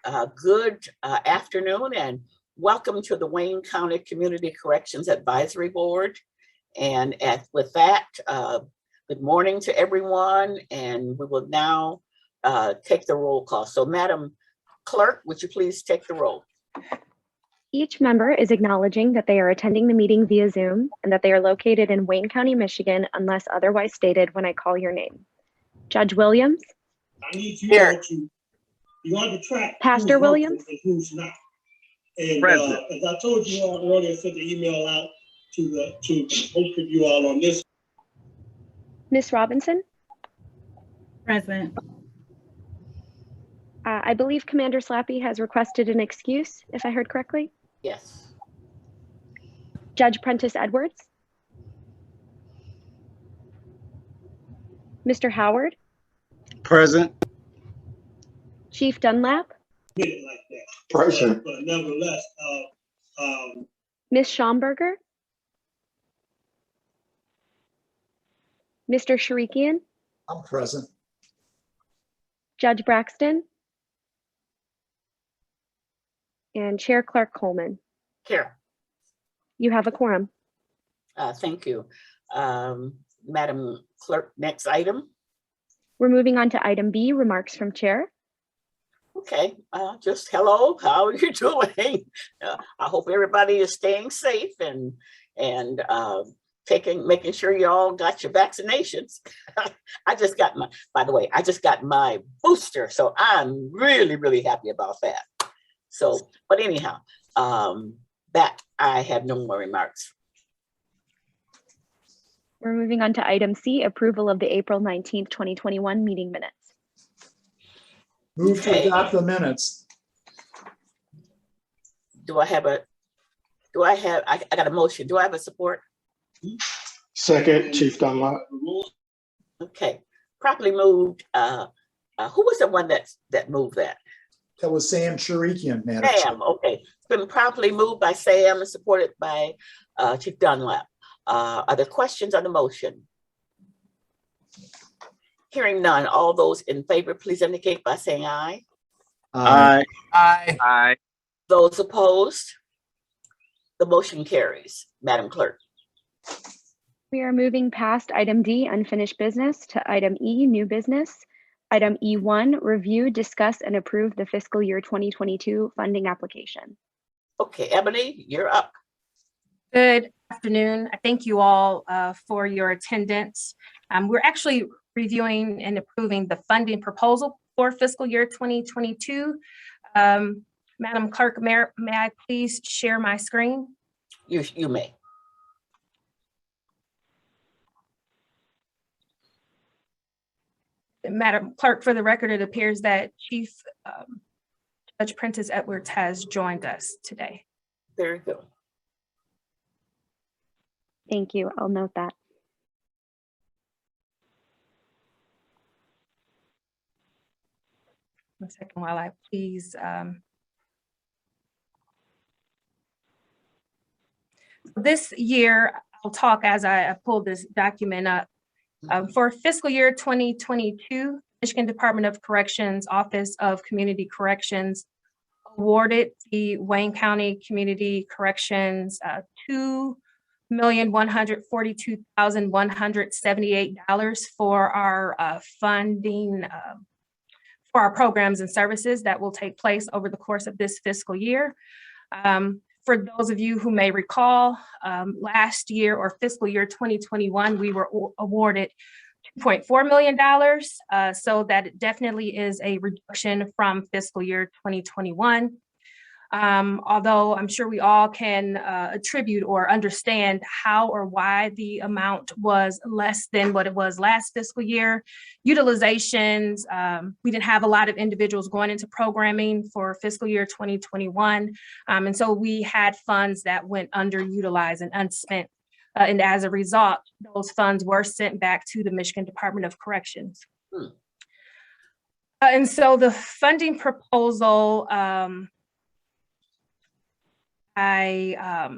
Good afternoon and welcome to the Wayne County Community Corrections Advisory Board. And with that, good morning to everyone, and we will now take the roll call. So Madam Clerk, would you please take the roll? Each member is acknowledging that they are attending the meeting via Zoom and that they are located in Wayne County, Michigan, unless otherwise stated when I call your name. Judge Williams? I need you all to, you want to track Pastor Williams? And who's not. And as I told you all earlier, I sent the email out to both of you all on this. Ms. Robinson? Present. I believe Commander Slappy has requested an excuse, if I heard correctly. Yes. Judge Prentice Edwards? Mr. Howard? Present. Chief Dunlap? Like that. Present. But nevertheless, Ms. Schomburger? Mr. Sharikian? I'm present. Judge Braxton? And Chair Clerk Coleman. Here. You have a quorum. Thank you. Madam Clerk, next item. We're moving on to item B, remarks from Chair. Okay, just hello, how are you doing? I hope everybody is staying safe and making sure you all got your vaccinations. I just got my booster, so I'm really, really happy about that. So, but anyhow, that I have no more remarks. We're moving on to item C, approval of the April 19th, 2021 meeting minutes. Move to adopt the minutes. I got a motion. Do I have a support? Second, Chief Dunlap. Okay, properly moved. Who was the one that moved that? That was Sam Sharikian, Madam Chair. Sam, okay. It's been properly moved by Sam and supported by Chief Dunlap. Are there questions on the motion? Hearing none, all those in favor, please indicate by saying aye. Aye. Aye. Aye. Those opposed? The motion carries. Madam Clerk. We are moving past item D, unfinished business, to item E, new business. Item E1, review, discuss, and approve the fiscal year 2022 funding application. Okay, Ebony, you're up. Good afternoon. I thank you all for your attendance. We're actually reviewing and approving the funding proposal for fiscal year 2022. Madam Clerk, may I please share my screen? You may. Madam Clerk, for the record, it appears that Chief Judge Prentice Edwards has joined us today. Very good. Thank you. I'll note that. One second while I please. This year, I'll talk as I pull this document up. For fiscal year 2022, Michigan Department of Corrections Office of Community Corrections awarded the Wayne County Community Corrections $2,142,178 for our funding for our programs and services that will take place over the course of this fiscal year. For those of you who may recall, last year or fiscal year 2021, we were awarded $2.4 million. So that definitely is a reduction from fiscal year 2021. Although I'm sure we all can attribute or understand how or why the amount was less than what it was last fiscal year. Utilizations, we didn't have a lot of individuals going into programming for fiscal year 2021. And so we had funds that went underutilized and unspent. And as a result, those funds were sent back to the Michigan Department of Corrections. And so the funding proposal, I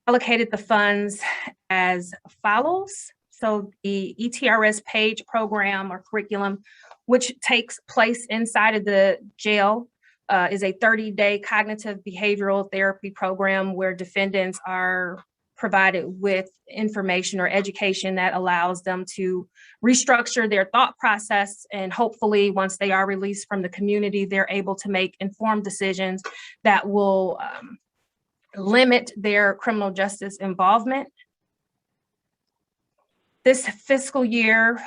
allocated the funds as follows. So the ETRS PAGE program or curriculum which takes place inside of the jail, is a 30-day cognitive behavioral therapy program where defendants are provided with information or education that allows them to restructure their thought process. And hopefully, once they are released from the community, they're able to make informed decisions that will limit their criminal justice involvement. This fiscal year,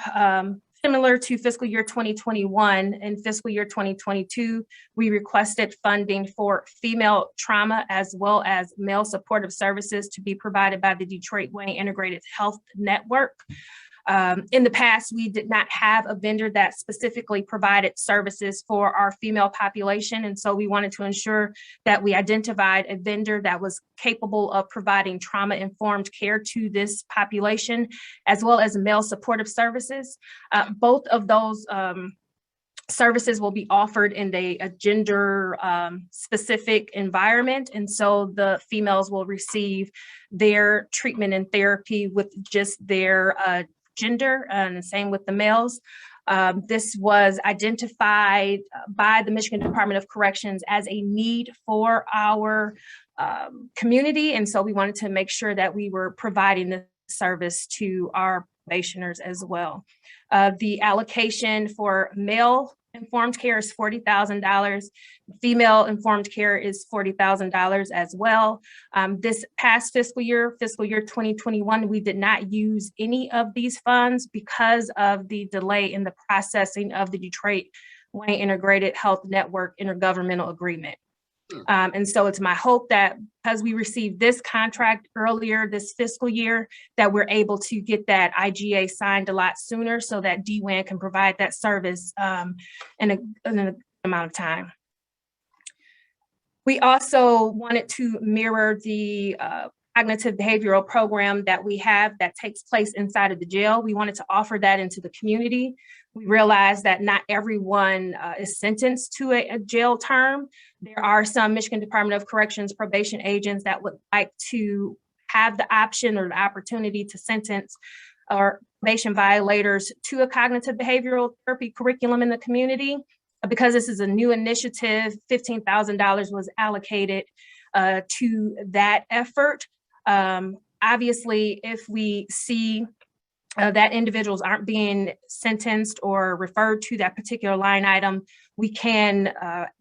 similar to fiscal year 2021 and fiscal year 2022, we requested funding for female trauma as well as male supportive services to be provided by the Detroit Wayne Integrated Health Network. In the past, we did not have a vendor that specifically provided services for our female population. And so we wanted to ensure that we identified a vendor that was capable of providing trauma-informed care to this population, as well as male supportive services. Both of those services will be offered in a gender specific environment. And so the females will receive their treatment and therapy with just their gender, and the same with the males. This was identified by the Michigan Department of Corrections as a need for our community. And so we wanted to make sure that we were providing this service to our probationers as well. The allocation for male informed care is $40,000. Female informed care is $40,000 as well. This past fiscal year 2021, we did not use any of these funds because of the delay in the processing of the Detroit Wayne Integrated Health Network intergovernmental agreement. And so it's my hope that because we received this contract earlier this fiscal year, that we're able to get that IGA signed a lot sooner so that DWAN can provide that service in an amount of time. We also wanted to mirror the cognitive behavioral program that we have that takes place inside of the jail. We wanted to offer that into the community. We realized that not everyone is sentenced to a jail term. There are some Michigan Department of Corrections probation agents that would like to have the option or the opportunity to sentence or probation violators to a cognitive behavioral therapy curriculum in the community. Because this is a new initiative, $15,000 was allocated to that effort. Obviously, if we see that individuals aren't being sentenced or referred to that particular line item, we can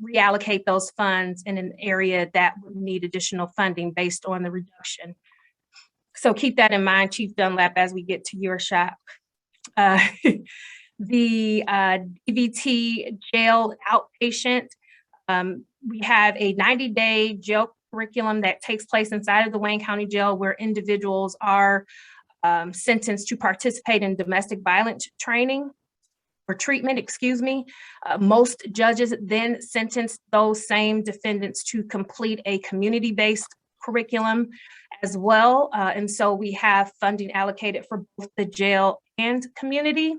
reallocate those funds in an area that would need additional funding based on the reduction. So keep that in mind, Chief Dunlap, as we get to your shop. The DVT jail outpatient, we have a 90-day jail curriculum that takes place inside of the Wayne County Jail where individuals are sentenced to participate in domestic violence training or treatment, excuse me. Most judges then sentence those same defendants to complete a community-based curriculum as well. And so we have funding allocated for both the jail and community.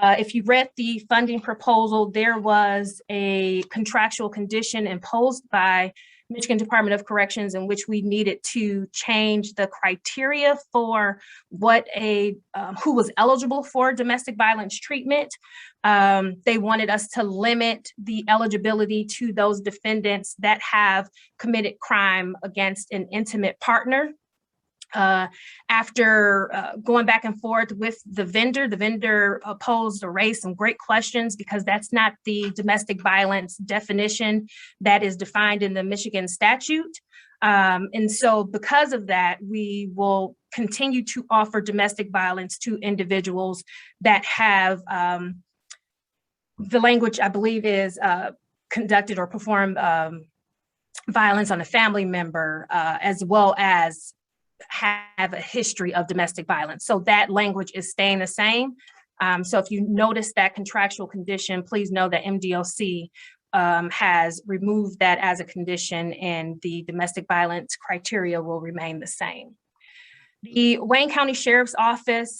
If you read the funding proposal, there was a contractual condition imposed by Michigan Department of Corrections in which we needed to change the criteria for what who was eligible for domestic violence treatment. They wanted us to limit the eligibility to those defendants that have committed crime against an intimate partner. After going back and forth with the vendor posed or raised some great questions because that's not the domestic violence definition that is defined in the Michigan statute. And so because of that, we will continue to offer domestic violence to individuals that have the language, I believe, is conducted or performed violence on a family member, as well as have a history of domestic violence. So that language is staying the same. So if you notice that contractual condition, please know that MDOC has removed that as a condition and the domestic violence criteria will remain the same. The Wayne County Sheriff's Office,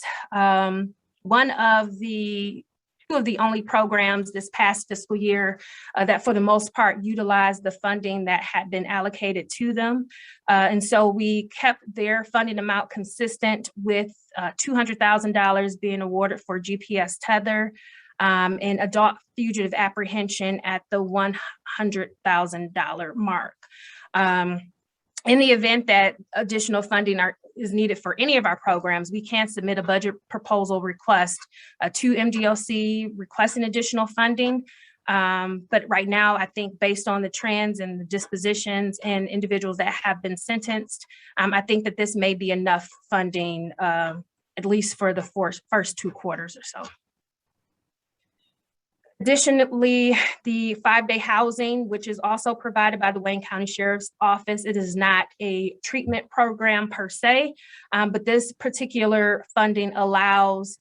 two of the only programs this past fiscal year that for the most part utilized the funding that had been allocated to them. And so we kept their funding amount consistent with $200,000 being awarded for GPS tether. and adult fugitive apprehension at the $100,000 mark. In the event that additional funding is needed for any of our programs, we can submit a budget proposal request to MGOC requesting additional funding. But right now, I think based on the trends and the dispositions and individuals that have been sentenced, I think that this may be enough funding, at least for the first 2 quarters or so. Additionally, the 5-day housing, which is also provided by the Wayne County Sheriff's Office. It is not a treatment program per se, but this particular funding allows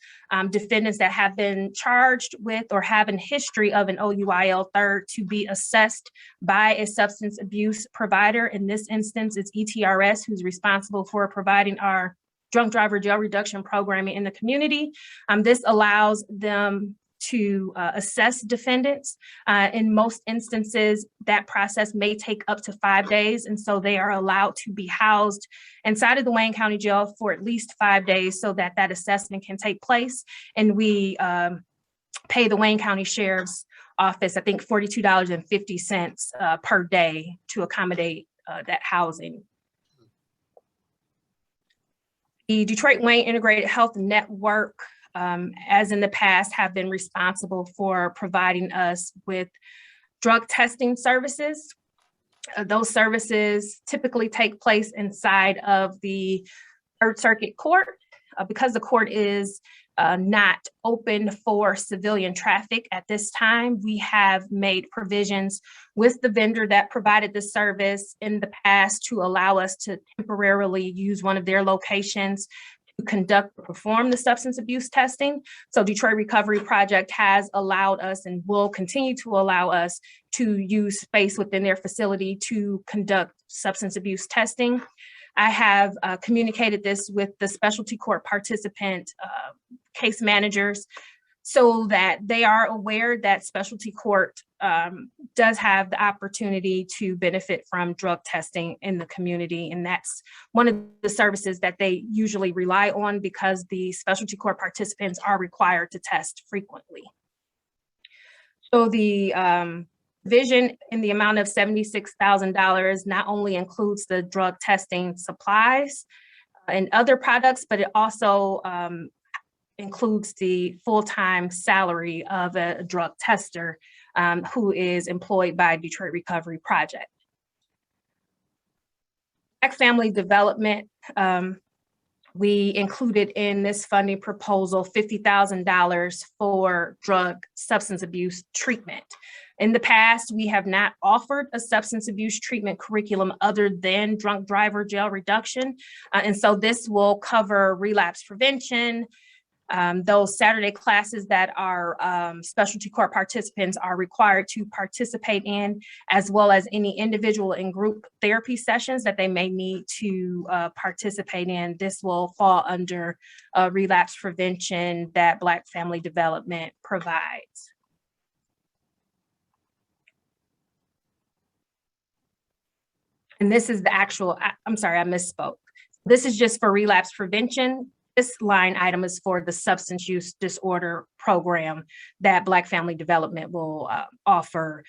defendants that have been charged with or have a history of an OUIL third to be assessed by a substance abuse provider. In this instance, it's ETRS who's responsible for providing our drunk driver jail reduction programming in the community. This allows them to assess defendants. In most instances, that process may take up to 5 days, and so they are allowed to be housed inside of the Wayne County Jail for at least 5 days so that that assessment can take place. And we pay the Wayne County Sheriff's Office, I think, $42.50 per day to accommodate that housing. The Detroit Wayne Integrated Health Network, as in the past, have been responsible for providing us with drug testing services. Those services typically take place inside of the Third Circuit Court. Because the court is not open for civilian traffic at this time, we have made provisions with the vendor that provided the service in the past to allow us to temporarily use one of their locations to conduct or perform the substance abuse testing. So Detroit Recovery Project has allowed us and will continue to allow us to use space within their facility to conduct substance abuse testing. I have communicated this with the specialty court participant case managers so that they are aware that specialty court does have the opportunity to benefit from drug testing in the community. And that's one of the services that they usually rely on because the specialty court participants are required to test frequently. So the vision in the amount of $76,000 not only includes the drug testing supplies and other products, but it also includes the full-time salary of a drug tester who is employed by Detroit Recovery Project. Black Family Development, we included in this funding proposal $50,000 for drug substance abuse treatment. In the past, we have not offered a substance abuse treatment curriculum other than drunk driver jail reduction. And so this will cover relapse prevention, those Saturday classes that our specialty court participants are required to participate in, as well as any individual and group therapy sessions that they may need to participate in. This will fall under relapse prevention that Black Family Development provides. And this is the actual, I'm sorry, I misspoke. This is just for relapse prevention. This line item is for the substance use disorder program that Black Family Development will offer.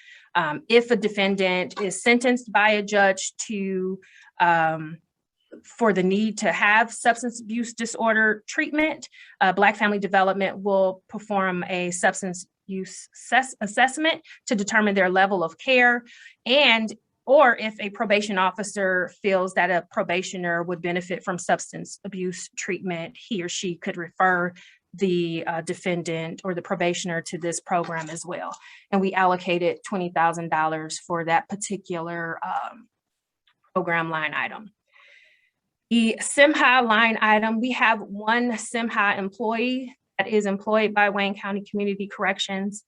If a defendant is sentenced by a judge to for the need to have substance abuse disorder treatment, Black Family Development will perform a substance use assessment to determine their level of care, or if a probation officer feels that a probationer would benefit from substance abuse treatment, he or she could refer the defendant or the probationer to this program as well. And we allocated $20,000 for that particular program line item. The SIMHA line item, we have one SIMHA employee that is employed by Wayne County Community Corrections,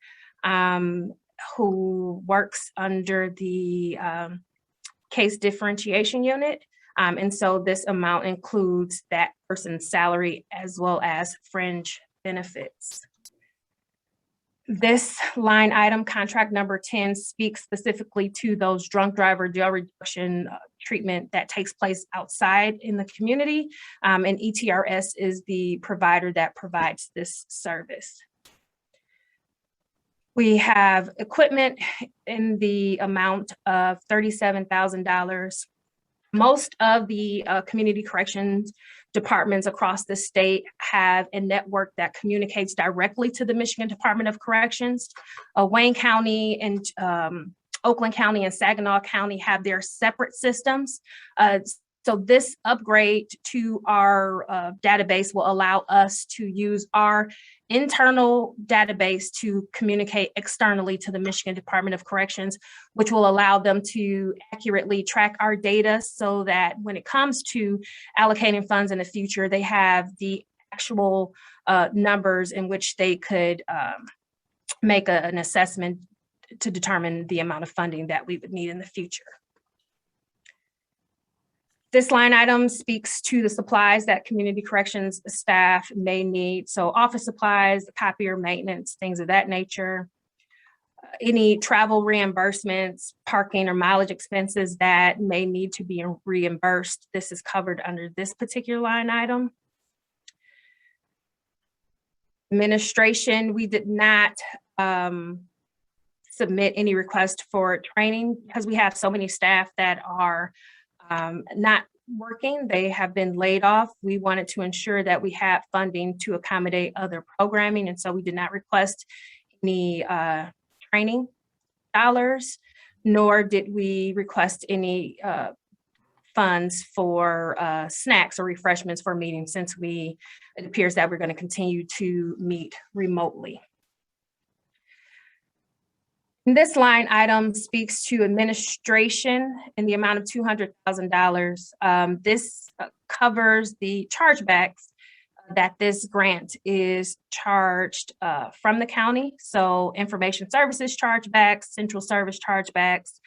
who works under the case differentiation unit. And so this amount includes that person's salary as well as fringe benefits. This line item, contract number 10, speaks specifically to those drunk driver jail reduction treatment that takes place outside in the community. And ETRS is the provider that provides this service. We have equipment in the amount of $37,000. Most of the community corrections departments across the state have a network that communicates directly to the Michigan Department of Corrections. Wayne County and Oakland County and Saginaw County have their separate systems. So this upgrade to our database will allow us to use our internal database to communicate externally to the Michigan Department of Corrections, which will allow them to accurately track our data so that when it comes to allocating funds in the future, they have the actual numbers in which they could make an assessment to determine the amount of funding that we would need in the future. This line item speaks to the supplies that community corrections staff may need. So office supplies, copier maintenance, things of that nature. Any travel reimbursements, parking or mileage expenses that may need to be reimbursed. This is covered under this particular line item. Administration, we did not submit any request for training because we have so many staff that are not working. They have been laid off. We wanted to ensure that we had funding to accommodate other programming. And so we did not request any training dollars, nor did we request any funds for snacks or refreshments for meetings since it appears that we're going to continue to meet remotely. This line item speaks to administration in the amount of $200,000. This covers the chargebacks that this grant is charged from the county. So information services chargebacks, central service chargebacks,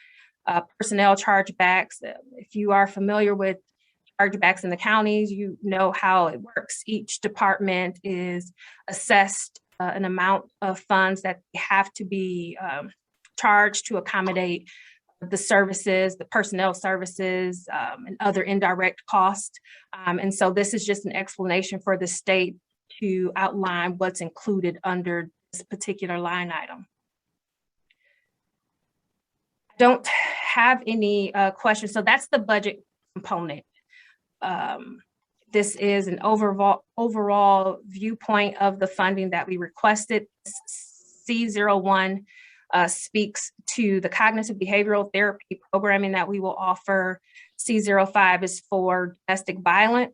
personnel chargebacks. If you are familiar with chargebacks in the counties, you know how it works. Each department is assessed an amount of funds that have to be charged to accommodate the services, the personnel services, and other indirect costs. And so this is just an explanation for the state to outline what's included under this particular line item. I don't have any questions. So that's the budget component. This is an overall viewpoint of the funding that we requested. C01 speaks to the cognitive behavioral therapy programming that we will offer. C05 is for domestic violence.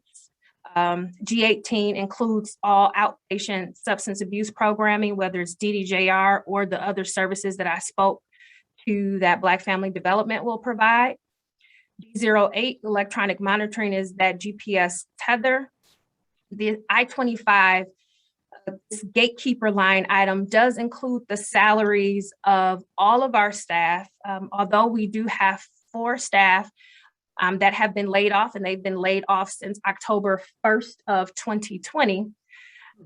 G18 includes all outpatient substance abuse programming, whether it's DDJR or the other services that I spoke to that Black Family Development will provide. D08, electronic monitoring, is that GPS tether. The I-25, this gatekeeper line item does include the salaries of all of our staff. Although we do have 4 staff that have been laid off, and they've been laid off since October 1st of 2020.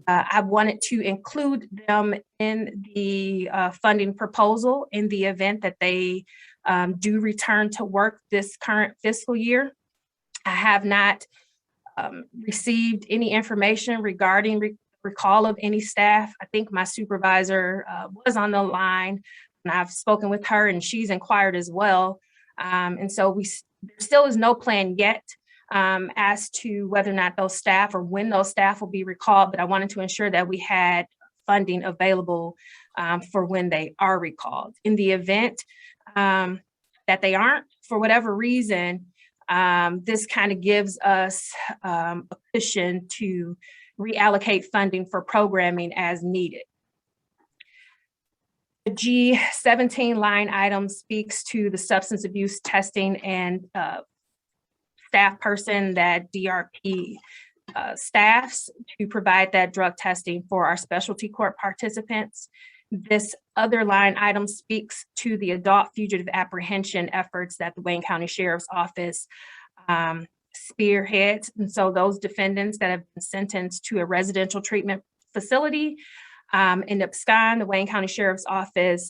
I wanted to include them in the funding proposal in the event that they do return to work this current fiscal year. I have not received any information regarding recall of any staff. I think my supervisor was on the line, and I've spoken with her, and she's inquired as well. And so there still is no plan yet as to whether or not those staff or when those staff will be recalled, but I wanted to ensure that we had funding available for when they are recalled. In the event that they aren't, for whatever reason, this kind of gives us a cushion to reallocate funding for programming as needed. The G17 line item speaks to the substance abuse testing and staff person that DRP staffs to provide that drug testing for our specialty court participants. This other line item speaks to the adult fugitive apprehension efforts that the Wayne County Sheriff's Office spearheads. And so those defendants that have been sentenced to a residential treatment facility in abscond, the Wayne County Sheriff's Office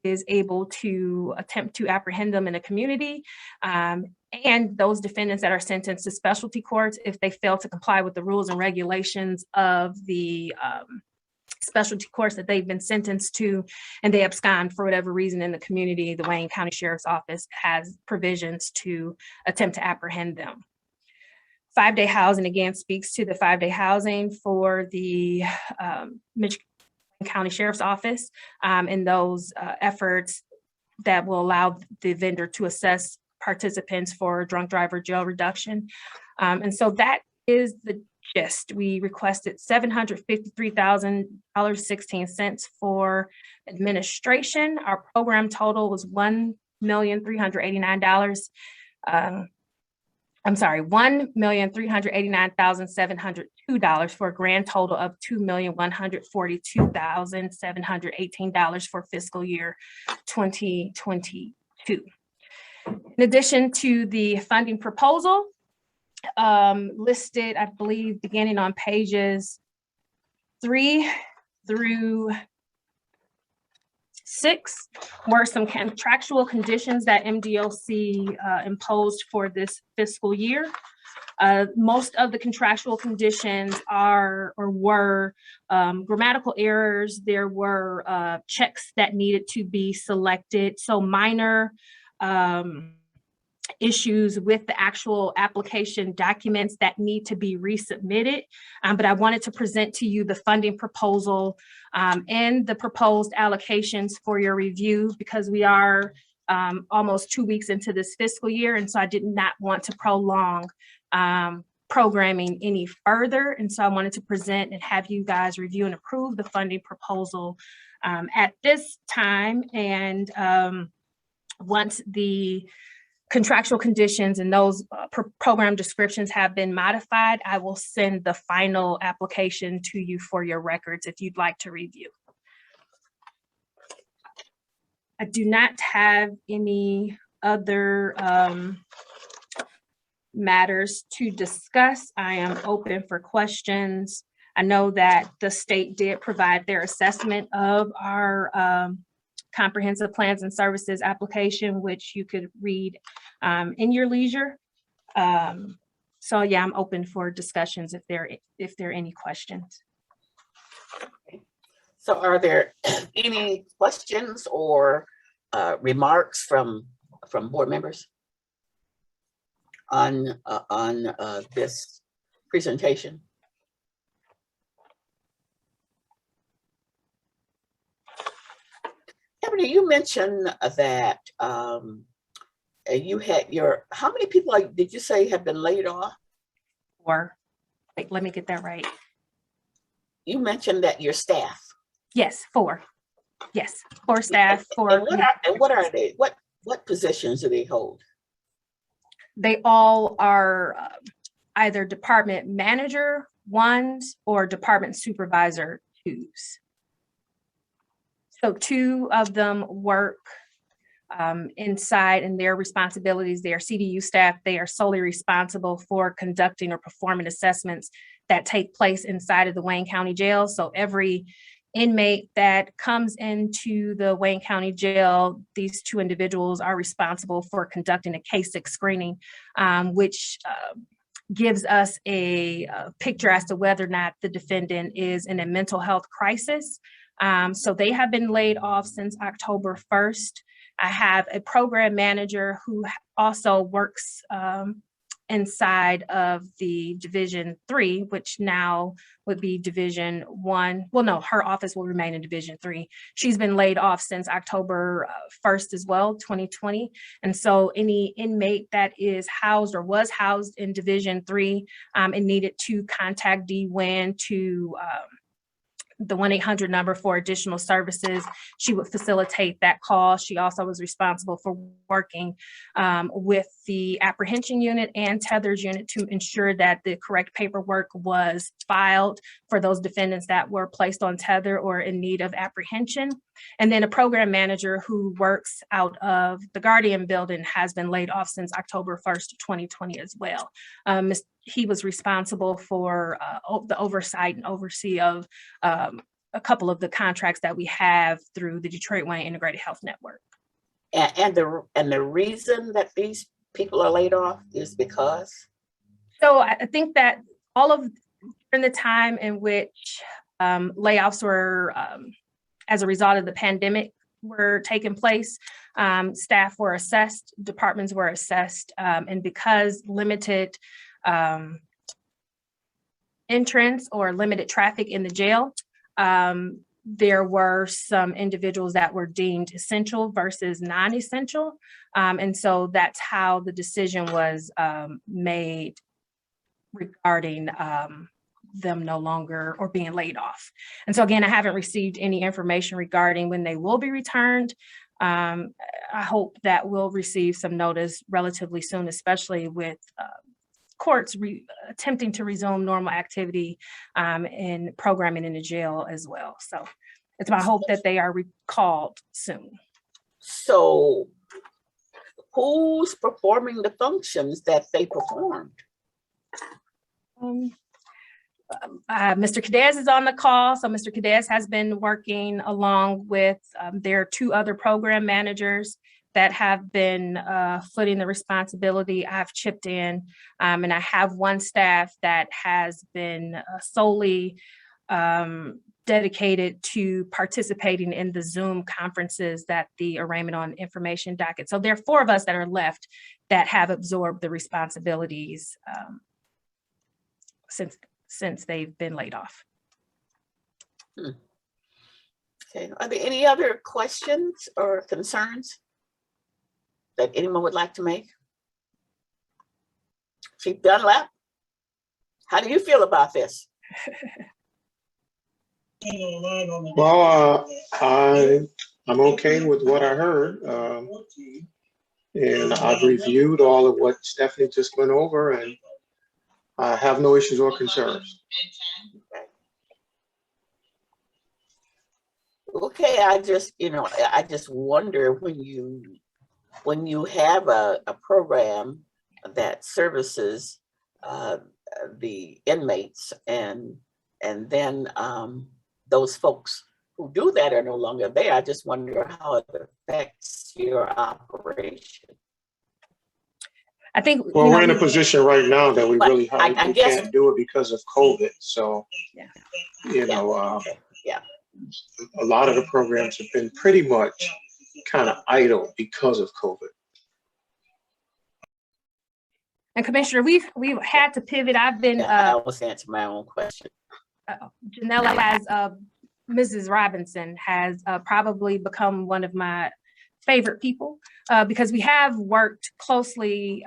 is able to attempt to apprehend them in the community. And those defendants that are sentenced to specialty courts, if they fail to comply with the rules and regulations of the specialty course that they've been sentenced to, and they abscond for whatever reason in the community, the Wayne County Sheriff's Office has provisions to attempt to apprehend them. 5-day housing, again, speaks to the 5-day housing for the Michigan County Sheriff's Office, and those efforts that will allow the vendor to assess participants for drunk driver jail reduction. And so that is the gist. We requested $753,000.16 for administration. Our program total was $1,389,702 for a grand total of $2,142,718 for fiscal year 2022. In addition to the funding proposal, listed, I believe, beginning on pages 3 through 6 were some contractual conditions that MDOC imposed for this fiscal year. Most of the contractual conditions are or were grammatical errors. There were checks that needed to be selected. So minor issues with the actual application documents that need to be resubmitted. But I wanted to present to you the funding proposal and the proposed allocations for your review, because we are almost 2 weeks into this fiscal year. And so I did not want to prolong programming any further. And so I wanted to present and have you guys review and approve the funding proposal at this time. And once the contractual conditions and those program descriptions have been modified, I will send the final application to you for your records if you'd like to review. I do not have any other matters to discuss. I am open for questions. I know that the state did provide their assessment of our comprehensive plans and services application, which you could read in your leisure. So yeah, I'm open for discussions if there are any questions. So are there any questions or remarks from board members on this presentation? Ebony, you mentioned that you had how many people did you say have been laid off? 4. Wait, let me get that right. You mentioned that your staff. Yes, 4. Yes, 4 staff. And what are they? What positions do they hold? They all are either department manager 1s or department supervisor 2s. So 2 of them work inside, and their responsibilities, they are CDU staff. They are solely responsible for conducting or performing assessments that take place inside of the Wayne County Jail. So every inmate that comes into the Wayne County Jail, these 2 individuals are responsible for conducting a K6 screening, which gives us a picture as to whether or not the defendant is in a mental health crisis. So they have been laid off since October 1st. I have a program manager who also works inside of the Division 3, which now would be Division 1. Well, no, her office will remain in Division 3. She's been laid off since October 1st as well, 2020. And so any inmate that is housed or was housed in Division 3 and needed to contact DWIN to the 1-800 number for additional services, she would facilitate that call. She also was responsible for working with the apprehension unit and tethers unit to ensure that the correct paperwork was filed for those defendants that were placed on tether or in need of apprehension. And then a program manager who works out of the Guardian building has been laid off since October 1st, 2020 as well. He was responsible for the oversight and oversee of a couple of the contracts that we have through the Detroit Wayne Integrated Health Network. And the reason that these people are laid off is because? So I think that all of during the time in which layoffs were, as a result of the pandemic, were taking place. Staff were assessed, departments were assessed, and because limited entrance or limited traffic in the jail, there were some individuals that were deemed essential versus non-essential. And so that's how the decision was made regarding them no longer or being laid off. And so again, I haven't received any information regarding when they will be returned. I hope that we'll receive some notice relatively soon, especially with courts attempting to resume normal activity and programming in the jail as well. So it's my hope that they are recalled soon. So who's performing the functions that they performed? Mr. Cadez is on the call. So Mr. Cadez has been working along with their two other program managers that have been footing the responsibility. I've chipped in, and I have one staff that has been solely dedicated to participating in the Zoom conferences that the arraignment on information docket. So there are 4 of us that are left that have absorbed the responsibilities since they've been laid off. Okay, are there any other questions or concerns that anyone would like to make? Chief Dunlap, how do you feel about this? Well, I'm okay with what I heard. And I've reviewed all of what Stephanie just went over, and I have no issues or concerns. Okay, I just wonder when you have a program that services the inmates and then those folks who do that are no longer there, I just wonder how it affects your operation. I think well, we're in a position right now that we really I guess, can't do it because of COVID. So, yeah. A lot of the programs have been pretty much kind of idle because of COVID. And Commissioner, we've had to pivot. I've been I almost answered my own question. Janella has Mrs. Robinson has probably become one of my favorite people because we have worked closely.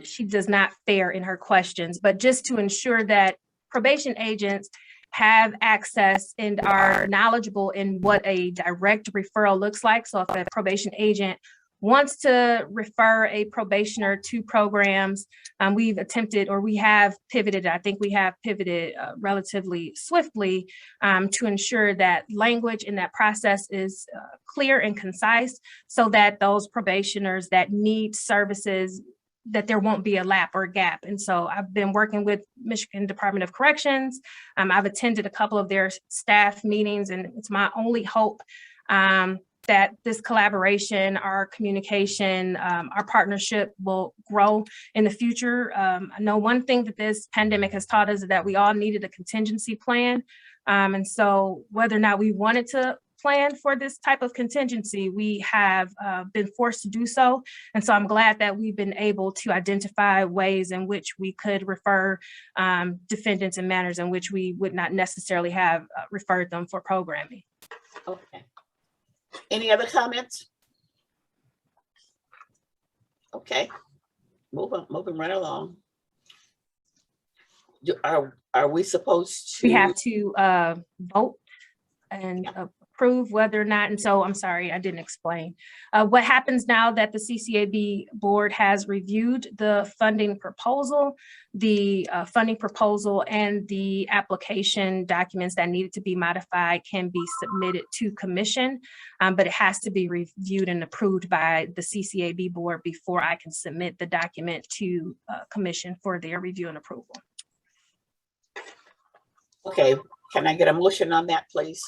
She does not fare in her questions, but just to ensure that probation agents have access and are knowledgeable in what a direct referral looks like. So if a probation agent wants to refer a probationer to programs, we've attempted, or we have pivoted, I think we have pivoted relatively swiftly to ensure that language in that process is clear and concise so that those probationers that need services, that there won't be a lap or a gap. And so I've been working with Michigan Department of Corrections. I've attended a couple of their staff meetings, and it's my only hope that this collaboration, our communication, our partnership will grow in the future. I know one thing that this pandemic has taught us is that we all needed a contingency plan. And so whether or not we wanted to plan for this type of contingency, we have been forced to do so. And so I'm glad that we've been able to identify ways in which we could refer defendants in manners in which we would not necessarily have referred them for programming. Okay. Any other comments? Okay, moving right along. Are we supposed to? We have to vote and approve whether or not, and so I'm sorry, I didn't explain. What happens now that the CCAB board has reviewed the funding proposal, and the application documents that needed to be modified can be submitted to commission, but it has to be reviewed and approved by the CCAB board before I can submit the document to commission for their review and approval. Okay, can I get a motion on that, please?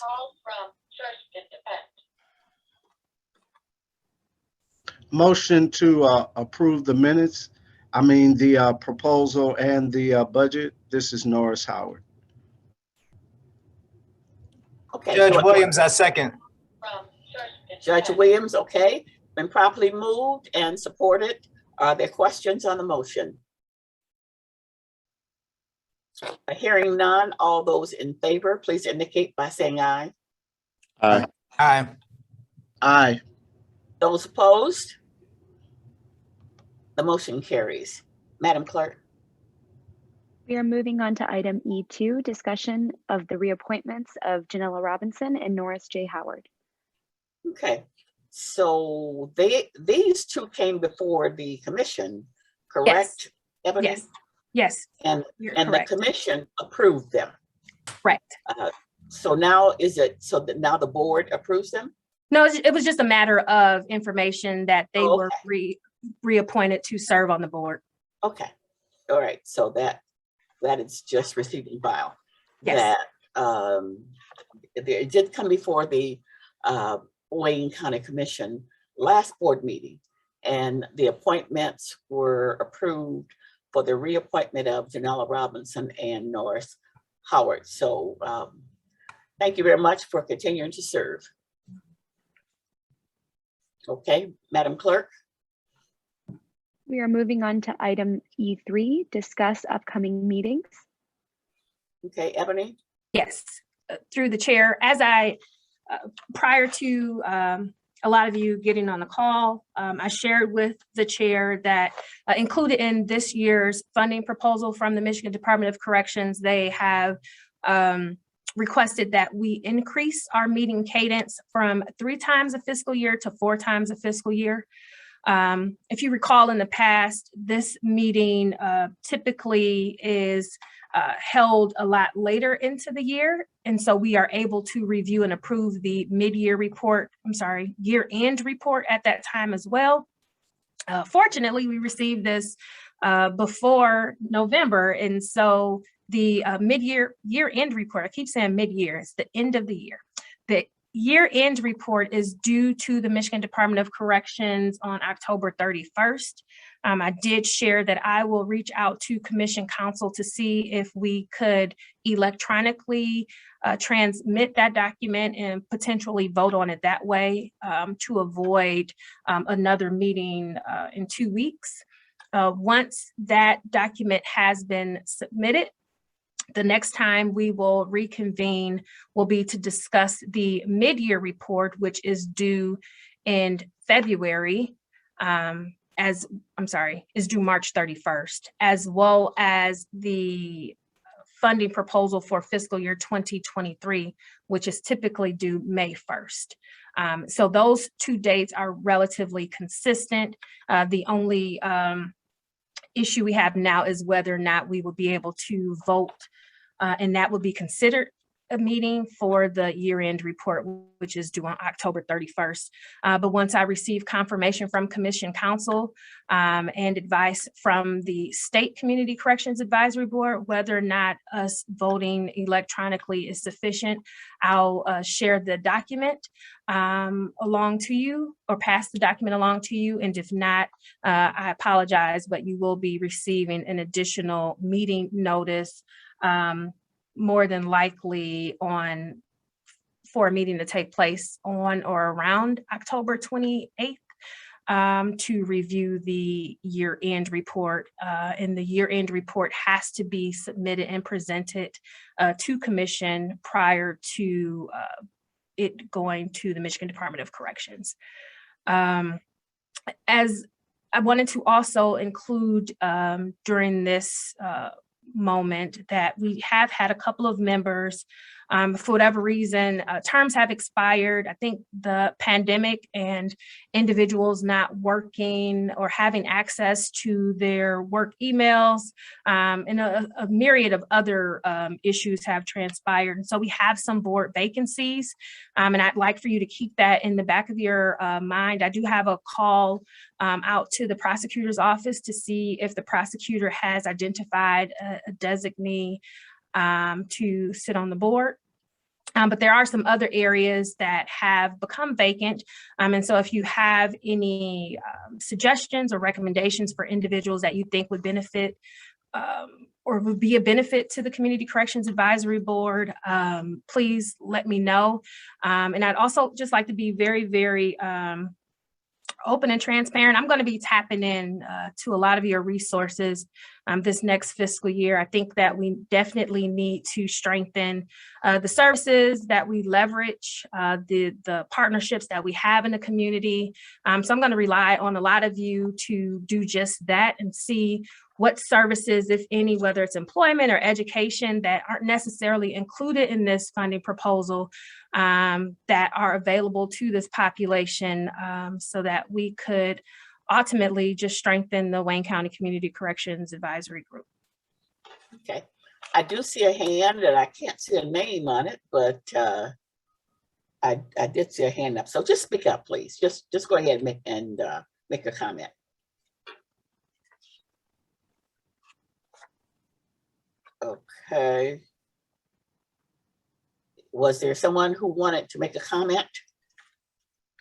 Motion to approve the minutes. The proposal and the budget. This is Norris Howard. Okay. Judge so- Williams, I second. Judge Williams, okay, been properly moved and supported. Are there questions on the motion? Hearing none, all those in favor, please indicate by saying aye. Aye. Aye. Aye. Those opposed? The motion carries. Madam Clerk. We are moving on to item E2, discussion of the reappointments of Janella Robinson and Norris J. Howard. Okay, so these two came before the commission, correct? Ebony? Yes, yes, And you're the correct. commission approved them. Correct. So now is it, so that now the board approves them? No, it was just a matter of information that they Oh, were reappointed to serve on the board. Okay, all right, so that is just receiving file. Yes. That it did come before the Wayne County Commission last board meeting, and the appointments were approved for the reappointment of Janella Robinson and Norris Howard. So thank you very much for continuing to serve. Okay, Madam Clerk. We are moving on to item E3, discuss upcoming meetings. Okay, Ebony. Yes, through the chair, as I, prior to a lot of you getting on the call, I shared with the chair that included in this year's funding proposal from the Michigan Department of Corrections, they have requested that we increase our meeting cadence from 3 times a fiscal year to 4 times a fiscal year. If you recall in the past, this meeting typically is held a lot later into the year. And so we are able to review and approve the mid-year report, year-end report at that time as well. Fortunately, we received this before November. And so the mid-year, year-end report, I keep saying mid-year, it's the end of the year. The year-end report is due to the Michigan Department of Corrections on October 31st. I did share that I will reach out to Commission Counsel to see if we could electronically transmit that document and potentially vote on it that way to avoid another meeting in 2 weeks. Once that document has been submitted, the next time we will reconvene will be to discuss the mid-year report, which is due in February, is due March 31st, as well as the funding proposal for fiscal year 2023, which is typically due May 1st. So those 2 dates are relatively consistent. The only issue we have now is whether or not we will be able to vote, and that would be considered a meeting for the year-end report, which is due on October 31st. But once I receive confirmation from Commission Counsel and advice from the State Community Corrections Advisory Board, whether or not us voting electronically is sufficient, I'll share the document along to you, or pass the document along to you. And if not, I apologize, but you will be receiving an additional meeting notice, more than likely for a meeting to take place on or around October 28th to review the year-end report. And the year-end report has to be submitted and presented to Commission prior to it going to the Michigan Department of Corrections. As I wanted to also include during this moment that we have had a couple of members, for whatever reason, terms have expired. I think the pandemic and individuals not working or having access to their work emails, and a myriad of other issues have transpired. And so we have some board vacancies, and I'd like for you to keep that in the back of your mind. I do have a call out to the prosecutor's office to see if the prosecutor has identified a designee to sit on the board. But there are some other areas that have become vacant. And so if you have any suggestions or recommendations for individuals that you think would benefit or would be a benefit to the Community Corrections Advisory Board, please let me know. And I'd also just like to be very, very open and transparent. I'm going to be tapping in to a lot of your resources this next fiscal year. I think that we definitely need to strengthen the services that we leverage, the partnerships that we have in the community. So I'm going to rely on a lot of you to do just that and see what services, if any, whether it's employment or education, that aren't necessarily included in this funding proposal, that are available to this population, so that we could ultimately just strengthen the Wayne County Community Corrections Advisory Group. Okay, I do see a hand and I can't see a name on it, but I did see a hand up. So just speak up, please. Just go ahead and make a comment. Okay. Was there someone who wanted to make a comment?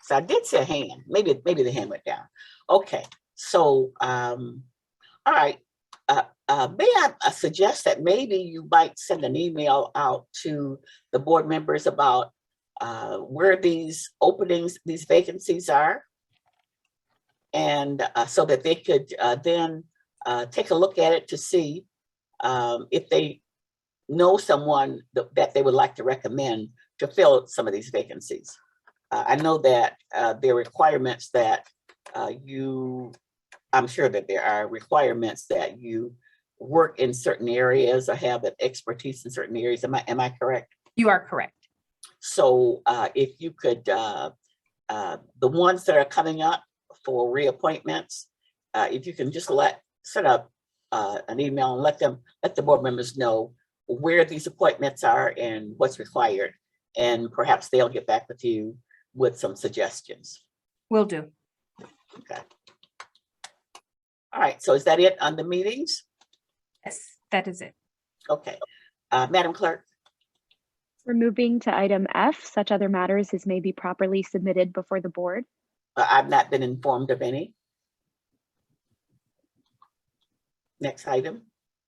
So I did see a hand. Maybe the hand went down. Okay. So all right. May I suggest that maybe you might send an email out to the board members about where these openings, these vacancies are, and so that they could then take a look at it to see if they know someone that they would like to recommend to fill some of these vacancies. I know that there are requirements that I'm sure that there are requirements that you work in certain areas or have an expertise in certain areas. Am I correct? You are correct. So if you could, the ones that are coming up for reappointments, if you can just set up an email and let the board members know where these appointments are and what's required, and perhaps they'll get back with you with some suggestions. Will do. Okay. All right, so is that it on the meetings? Yes, that is it. Okay, Madam Clerk. We're moving to item F, such other matters as may be properly submitted before the board. I've not been informed of any. Next item.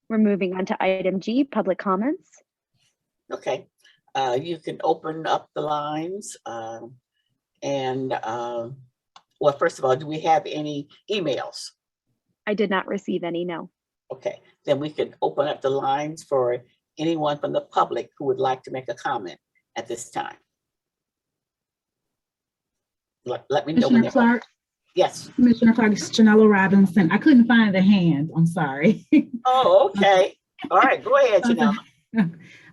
We're moving on to item G, public comments. Okay, you can open up the lines well, first of all, do we have any emails? I did not receive any, no. Okay, then we can open up the lines for anyone from the public who would like to make a comment at this time. Let me know when Commissioner Clark, yes. Commissioner Clark, it's Janella Robinson. I couldn't find the hand. I'm sorry. Oh, okay. All right, go ahead, Janella.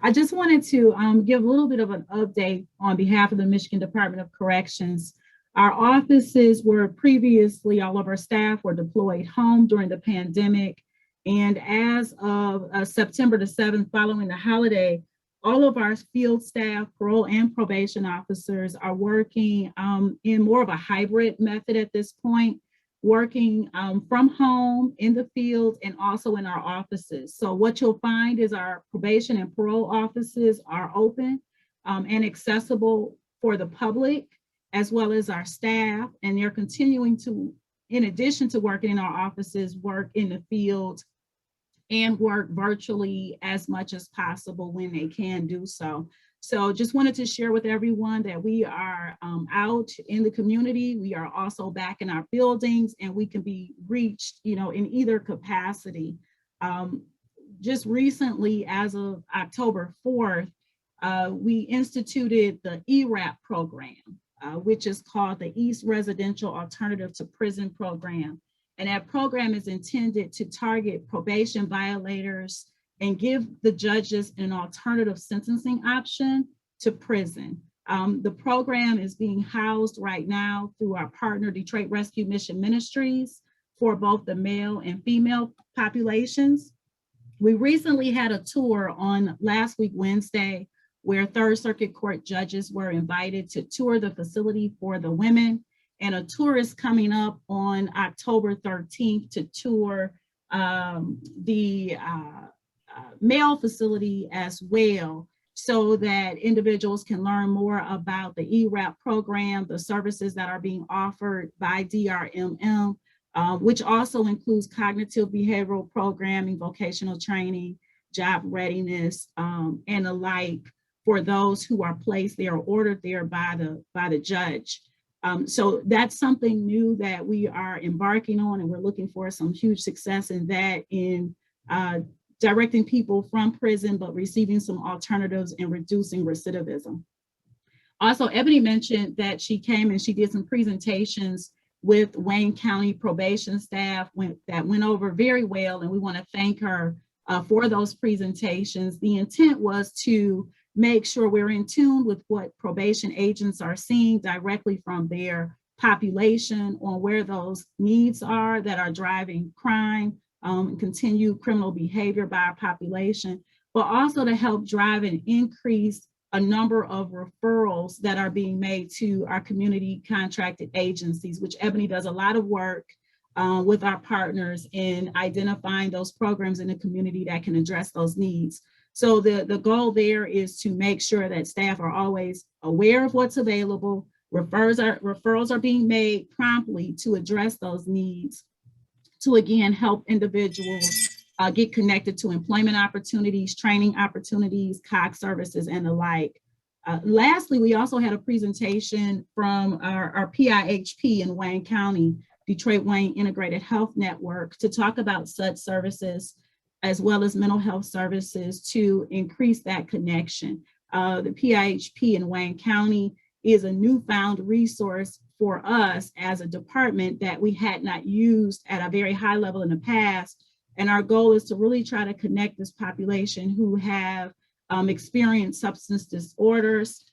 I just wanted to give a little bit of an update on behalf of the Michigan Department of Corrections. Our offices were previously, all of our staff were deployed home during the pandemic. And as of September the 7th, following the holiday, all of our field staff, parole and probation officers are working in more of a hybrid method at this point, working from home, in the field, and also in our offices. So what you'll find is our probation and parole offices are open and accessible for the public, as well as our staff, and they're continuing to, in addition to working in our offices, work in the field and work virtually as much as possible when they can do so. So just wanted to share with everyone that we are out in the community. We are also back in our buildings, and we can be reached, in either capacity. Just recently, as of October 4th, we instituted the ERAP program, which is called the East Residential Alternative to Prison Program. And that program is intended to target probation violators and give the judges an alternative sentencing option to prison. The program is being housed right now through our partner, Detroit Rescue Mission Ministries, for both the male and female populations. We recently had a tour on last week, Wednesday, where Third Circuit Court judges were invited to tour the facility for the women. And a tour is coming up on October 13th to tour the male facility as well, so that individuals can learn more about the ERAP program, the services that are being offered by DRMM, which also includes cognitive behavioral programming, vocational training, job readiness, and the like for those who are placed there or ordered there by the judge. So that's something new that we are embarking on, and we're looking for some huge success in that, in directing people from prison, but receiving some alternatives and reducing recidivism. Also, Ebony mentioned that she came and she did some presentations with Wayne County probation staff that went over very well, and we want to thank her for those presentations. The intent was to make sure we're in tune with what probation agents are seeing directly from their population on where those needs are that are driving crime, continued criminal behavior by our population, but also to help drive and increase a number of referrals that are being made to our community contracted agencies, which Ebony does a lot of work with our partners in identifying those programs in the community that can address those needs. So the goal there is to make sure that staff are always aware of what's available. Referrals are being made promptly to address those needs, to again help individuals get connected to employment opportunities, training opportunities, COG services, and the like. Lastly, we also had a presentation from our PIHP in Wayne County, Detroit Wayne Integrated Health Network, to talk about such services as well as mental health services to increase that connection. The PIHP in Wayne County is a newfound resource for us as a department that we had not used at a very high level in the past. And our goal is to really try to connect this population who have experienced substance disorders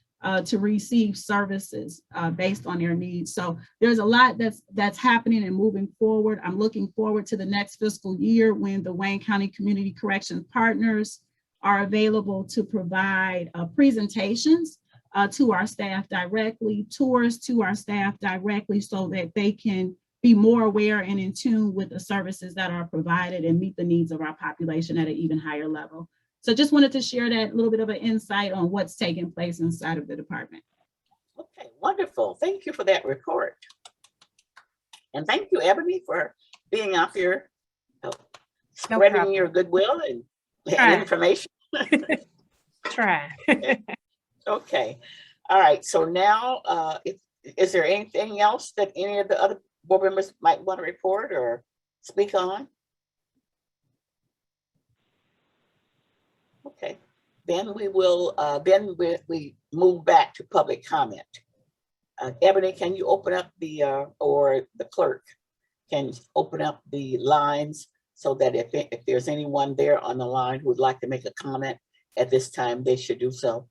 to receive services based on their needs. So there's a lot that's happening and moving forward. I'm looking forward to the next fiscal year when the Wayne County Community Corrections Partners are available to provide presentations to our staff directly, tours to our staff directly, so that they can be more aware and in tune with the services that are provided and meet the needs of our population at an even higher level. So just wanted to share that little bit of an insight on what's taking place inside of the department. Okay, wonderful. Thank you for that report. And thank you, Ebony, for being out here spreading your goodwill and information. Try. Okay. All right. So now, is there anything else that any of the other board members might want to report or speak on? Okay. Then we will, we move back to public comment. Ebony, can you open up the, or the clerk can open up the lines so that if there's anyone there on the line who would like to make a comment at this time, they should do so.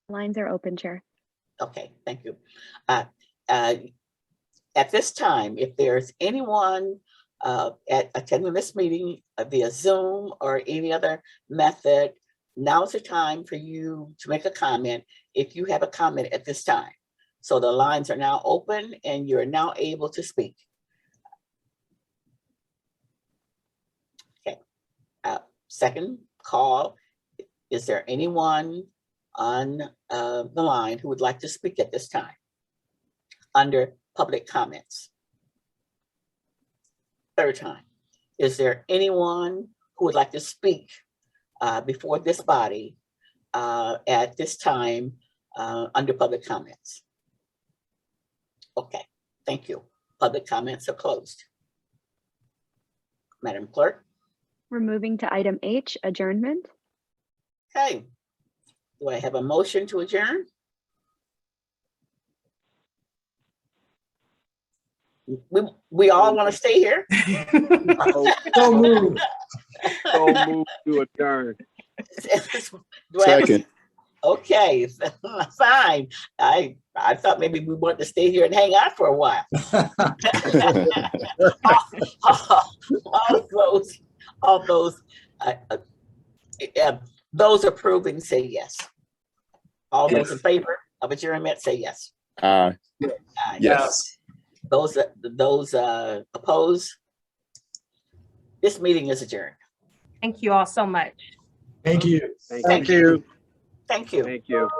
Lines are open, Chair. Okay, thank you. At this time, if there's anyone attending this meeting via Zoom or any other method, now's the time for you to make a comment if you have a comment at this time. So the lines are now open and you're now able to speak. Okay, second call. Is there anyone on the line who would like to speak at this time under public comments? Third time, is there anyone who would like to speak before this body at this time under public comments? Okay, thank you. Public comments are closed. Madam Clerk. We're moving to item H, adjournment. Okay, do I have a motion to adjourn? We all want to stay here? So moved. So move to adjourn. Second. Okay, fine. I thought maybe we wanted to stay here and hang out for a while. Those approving say yes. All those in favor of adjournment say yes. Yes. Those opposed, this meeting is adjourned. Thank you all so much. Thank you. Thank you. Thank you. Thank you.